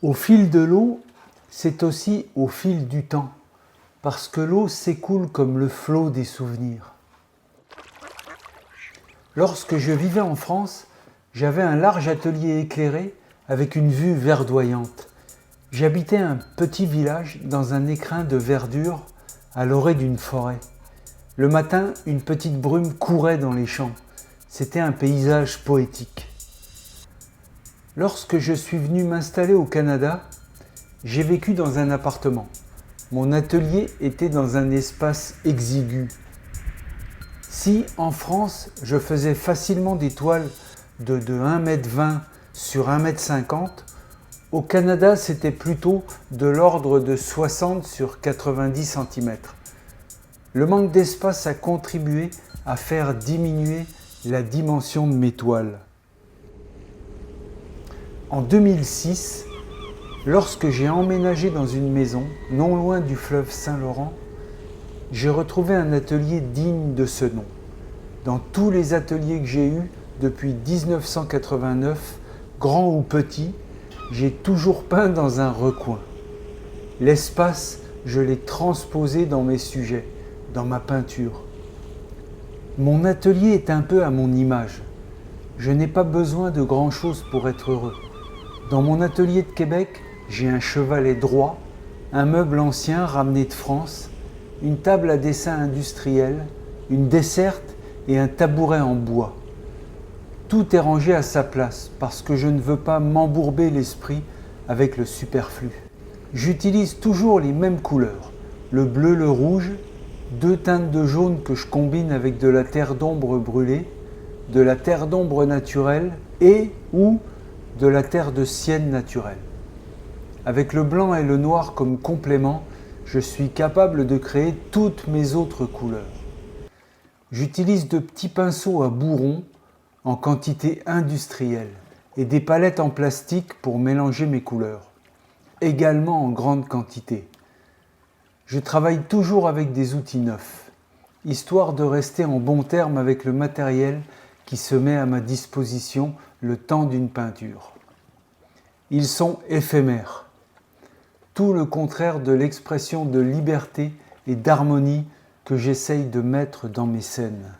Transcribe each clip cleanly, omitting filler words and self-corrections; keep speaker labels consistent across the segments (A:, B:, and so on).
A: Au fil de l'eau, c'est aussi au fil du temps, parce que l'eau s'écoule comme le flot des souvenirs. Lorsque je vivais en France, j'avais un large atelier éclairé avec une vue verdoyante. J'habitais un petit village dans un écrin de verdure à l'orée d'une forêt. Le matin, une petite brume courait dans les champs. C'était un paysage poétique. Lorsque je suis venu m'installer au Canada, j'ai vécu dans un appartement. Mon atelier était dans un espace exigu. Si en France, je faisais facilement des toiles de 1,20 m sur 1,50 m, au Canada, c'était plutôt de l'ordre de 60 sur 90 cm. Le manque d'espace a contribué à faire diminuer la dimension de mes toiles. En 2006, lorsque j'ai emménagé dans une maison non loin du fleuve Saint-Laurent, j'ai retrouvé un atelier digne de ce nom. Dans tous les ateliers que j'ai eus depuis 1989, grands ou petits, j'ai toujours peint dans un recoin. L'espace, je l'ai transposé dans mes sujets, dans ma peinture. Mon atelier est un peu à mon image. Je n'ai pas besoin de grand-chose pour être heureux. Dans mon atelier de Québec, j'ai un chevalet droit, un meuble ancien ramené de France, une table à dessin industriel, une desserte et un tabouret en bois. Tout est rangé à sa place parce que je ne veux pas m'embourber l'esprit avec le superflu. J'utilise toujours les mêmes couleurs, le bleu, le rouge, 2 teintes de jaune que je combine avec de la terre d'ombre brûlée, de la terre d'ombre naturelle et ou de la terre de sienne naturelle. Avec le blanc et le noir comme complément, je suis capable de créer toutes mes autres couleurs. J'utilise de petits pinceaux à bourrons en quantité industrielle et des palettes en plastique pour mélanger mes couleurs, également en grande quantité. Je travaille toujours avec des outils neufs, histoire de rester en bon terme avec le matériel qui se met à ma disposition le temps d'une peinture. Ils sont éphémères, tout le contraire de l'expression de liberté et d'harmonie que j'essaye de mettre dans mes scènes.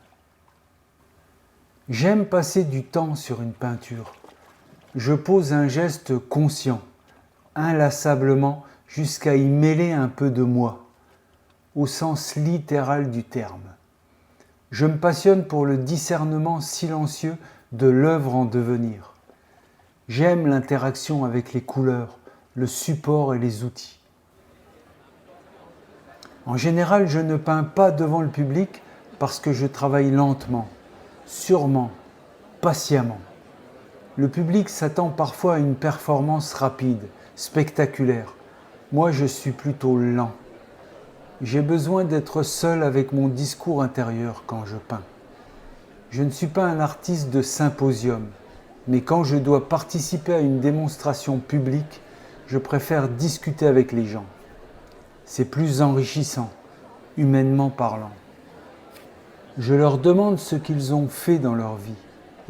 A: J'aime passer du temps sur une peinture. Je pose un geste conscient, inlassablement, jusqu'à y mêler un peu de moi, au sens littéral du terme. Je me passionne pour le discernement silencieux de l'œuvre en devenir. J'aime l'interaction avec les couleurs, le support et les outils. En général, je ne peins pas devant le public parce que je travaille lentement, sûrement, patiemment. Le public s'attend parfois à une performance rapide, spectaculaire. Moi, je suis plutôt lent. J'ai besoin d'être seul avec mon discours intérieur quand je peins. Je ne suis pas un artiste de symposium, mais quand je dois participer à une démonstration publique, je préfère discuter avec les gens. C'est plus enrichissant, humainement parlant. Je leur demande ce qu'ils ont fait dans leur vie,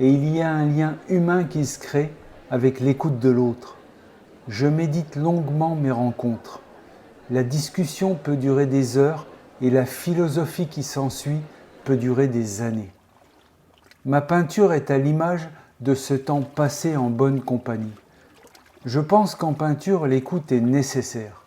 A: et il y a un lien humain qui se crée avec l'écoute de l'autre. Je médite longuement mes rencontres. La discussion peut durer des heures et la philosophie qui s'ensuit peut durer des années. Ma peinture est à l'image de ce temps passé en bonne compagnie. Je pense qu'en peinture, l'écoute est nécessaire.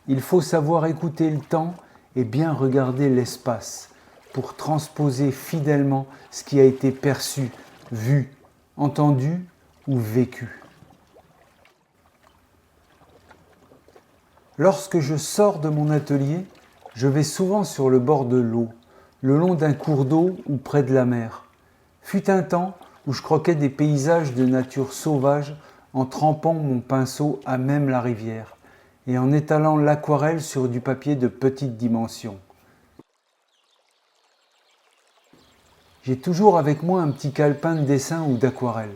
A: Il faut savoir écouter le temps et bien regarder l'espace pour transposer fidèlement ce qui a été perçu, vu, entendu ou vécu. Lorsque je sors de mon atelier, je vais souvent sur le bord de l'eau, le long d'un cours d'eau ou près de la mer. Fut un temps où je croquais des paysages de nature sauvage en trempant mon pinceau à même la rivière et en étalant l'aquarelle sur du papier de petite dimension. J'ai toujours avec moi un petit calepin de dessin ou d'aquarelle.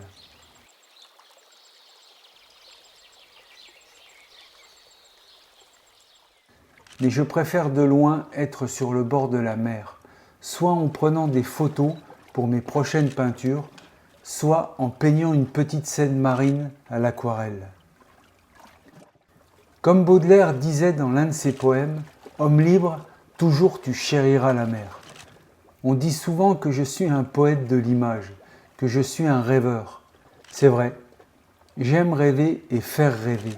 A: Mais je préfère de loin être sur le bord de la mer, soit en prenant des photos pour mes prochaines peintures, soit en peignant une petite scène marine à l'aquarelle. Comme Baudelaire disait dans l'un de ses poèmes, « Homme libre, toujours tu chériras la mer ». On dit souvent que je suis un poète de l'image, que je suis un rêveur. C'est vrai, j'aime rêver et faire rêver.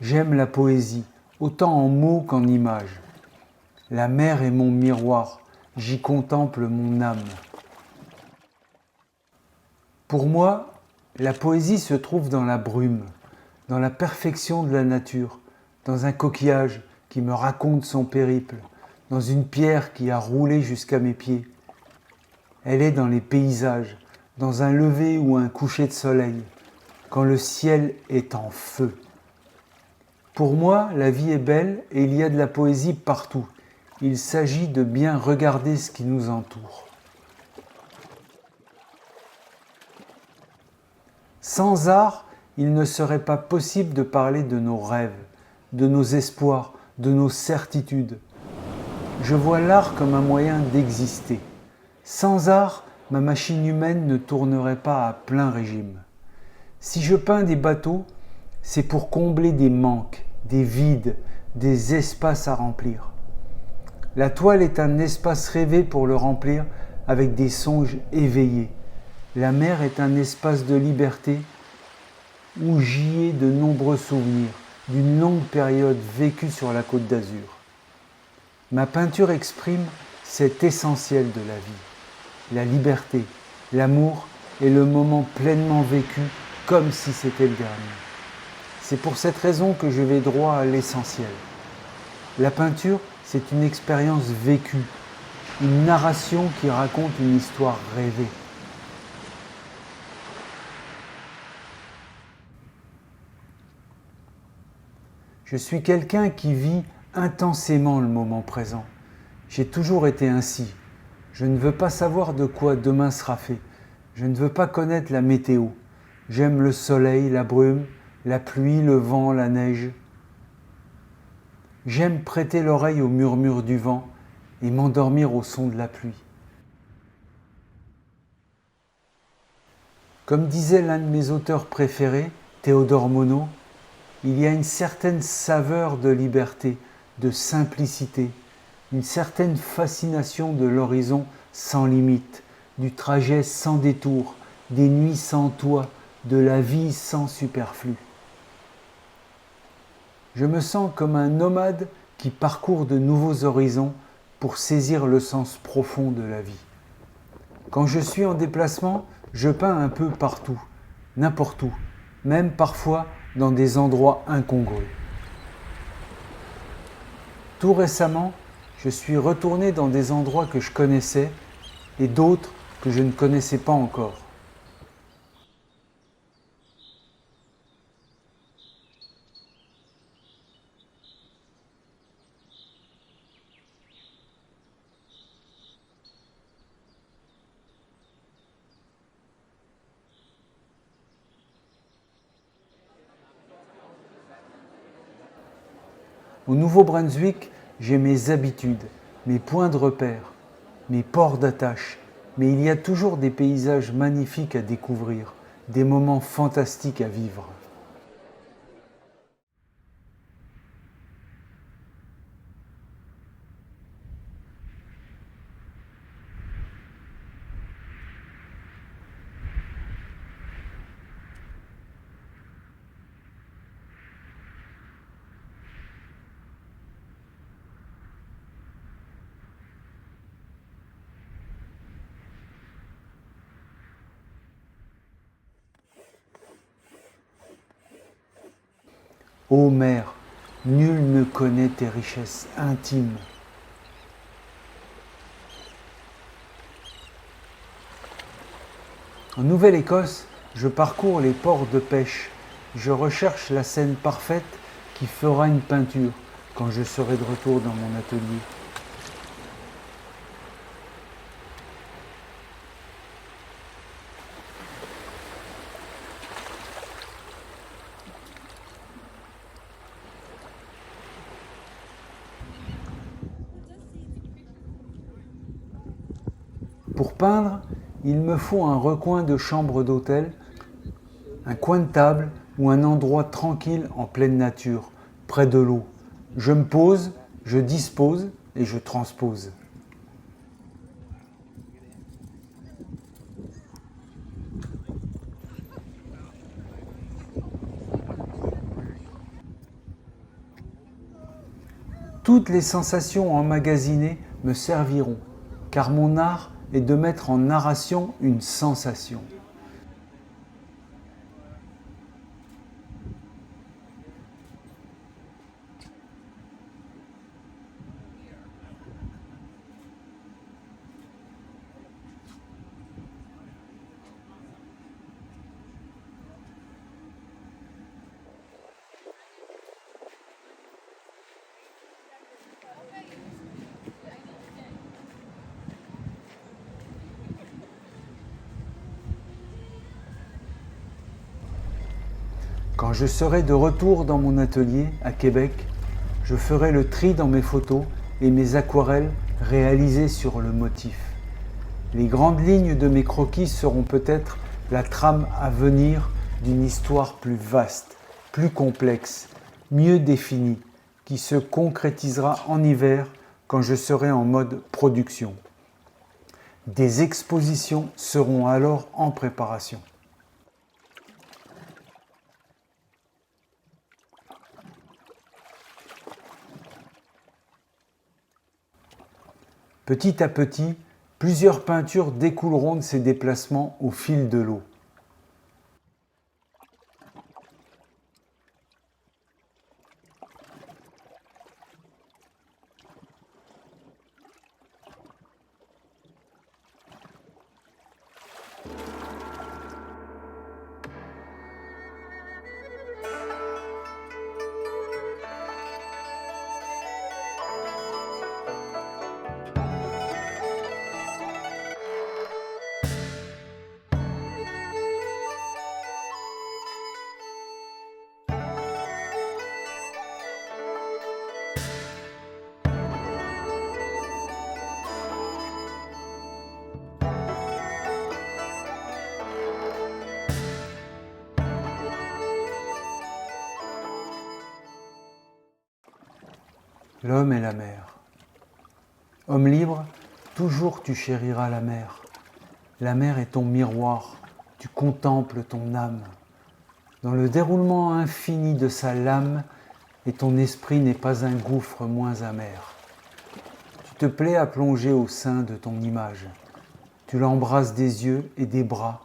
A: J'aime la poésie, autant en mots qu'en images. La mer est mon miroir, j'y contemple mon âme. Pour moi, la poésie se trouve dans la brume, dans la perfection de la nature, dans un coquillage qui me raconte son périple, dans une pierre qui a roulé jusqu'à mes pieds. Elle est dans les paysages, dans un lever ou un coucher de soleil, quand le ciel est en feu. Pour moi, la vie est belle et il y a de la poésie partout. Il s'agit de bien regarder ce qui nous entoure. Sans art, il ne serait pas possible de parler de nos rêves, de nos espoirs, de nos certitudes. Je vois l'art comme un moyen d'exister. Sans art, ma machine humaine ne tournerait pas à plein régime. Si je peins des bateaux, c'est pour combler des manques, des vides, des espaces à remplir. La toile est un espace rêvé pour le remplir avec des songes éveillés. La mer est un espace de liberté où j'y ai de nombreux souvenirs d'une longue période vécue sur la Côte d'Azur. Ma peinture exprime cet essentiel de la vie, la liberté, l'amour et le moment pleinement vécu comme si c'était le dernier. C'est pour cette raison que je vais droit à l'essentiel. La peinture, c'est une expérience vécue, une narration qui raconte une histoire rêvée. Je suis quelqu'un qui vit intensément le moment présent. J'ai toujours été ainsi. Je ne veux pas savoir de quoi demain sera fait. Je ne veux pas connaître la météo. J'aime le soleil, la brume, la pluie, le vent, la neige. J'aime prêter l'oreille au murmure du vent et m'endormir au son de la pluie. Comme disait l'un de mes auteurs préférés, Théodore Monod, il y a une certaine saveur de liberté, de simplicité, une certaine fascination de l'horizon sans limite, du trajet sans détour, des nuits sans toit, de la vie sans superflu. Je me sens comme un nomade qui parcourt de nouveaux horizons pour saisir le sens profond de la vie. Quand je suis en déplacement, je peins un peu partout, n'importe où, même parfois dans des endroits incongrus. Tout récemment, je suis retourné dans des endroits que je connaissais et d'autres que je ne connaissais pas encore. Au Nouveau-Brunswick, j'ai mes habitudes, mes points de repère, mes ports d'attache, mais il y a toujours des paysages magnifiques à découvrir, des moments fantastiques à vivre. Ô mer, nul ne connaît tes richesses intimes. En Nouvelle-Écosse, je parcours les ports de pêche. Je recherche la scène parfaite qui fera une peinture quand je serai de retour dans mon atelier. Pour peindre, il me faut un recoin de chambre d'hôtel, un coin de table ou un endroit tranquille en pleine nature, près de l'eau. Je me pose, je dispose et je transpose. Toutes les sensations emmagasinées me serviront, car mon art est de mettre en narration une sensation. Quand je serai de retour dans mon atelier à Québec, je ferai le tri dans mes photos et mes aquarelles réalisées sur le motif. Les grandes lignes de mes croquis seront peut-être la trame à venir d'une histoire plus vaste, plus complexe, mieux définie, qui se concrétisera en hiver quand je serai en mode production. Des expositions seront alors en préparation. Petit à petit, plusieurs peintures découleront de ces déplacements au fil de l'eau. L'homme et la mer. Homme libre, toujours tu chériras la mer. La mer est ton miroir, tu contemples ton âme. Dans le déroulement infini de sa lame, et ton esprit n'est pas un gouffre moins amer. Tu te plais à plonger au sein de ton image. Tu l'embrasses des yeux et des bras,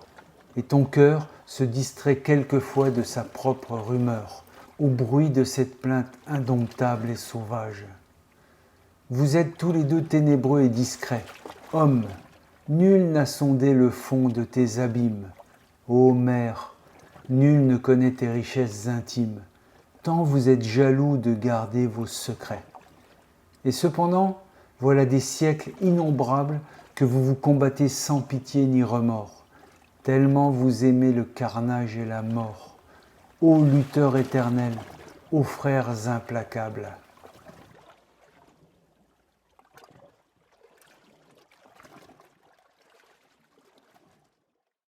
A: et ton cœur se distrait quelquefois de sa propre rumeur, au bruit de cette plainte indomptable et sauvage. Vous êtes tous les deux ténébreux et discrets. Hommes, nul n'a sondé le fond de tes abîmes. Ô mer, nul ne connaît tes richesses intimes, tant vous êtes jaloux de garder vos secrets. Et cependant, voilà des siècles innombrables que vous vous combattez sans pitié ni remords, tellement vous aimez le carnage et la mort. Ô lutteurs éternels, ô frères implacables!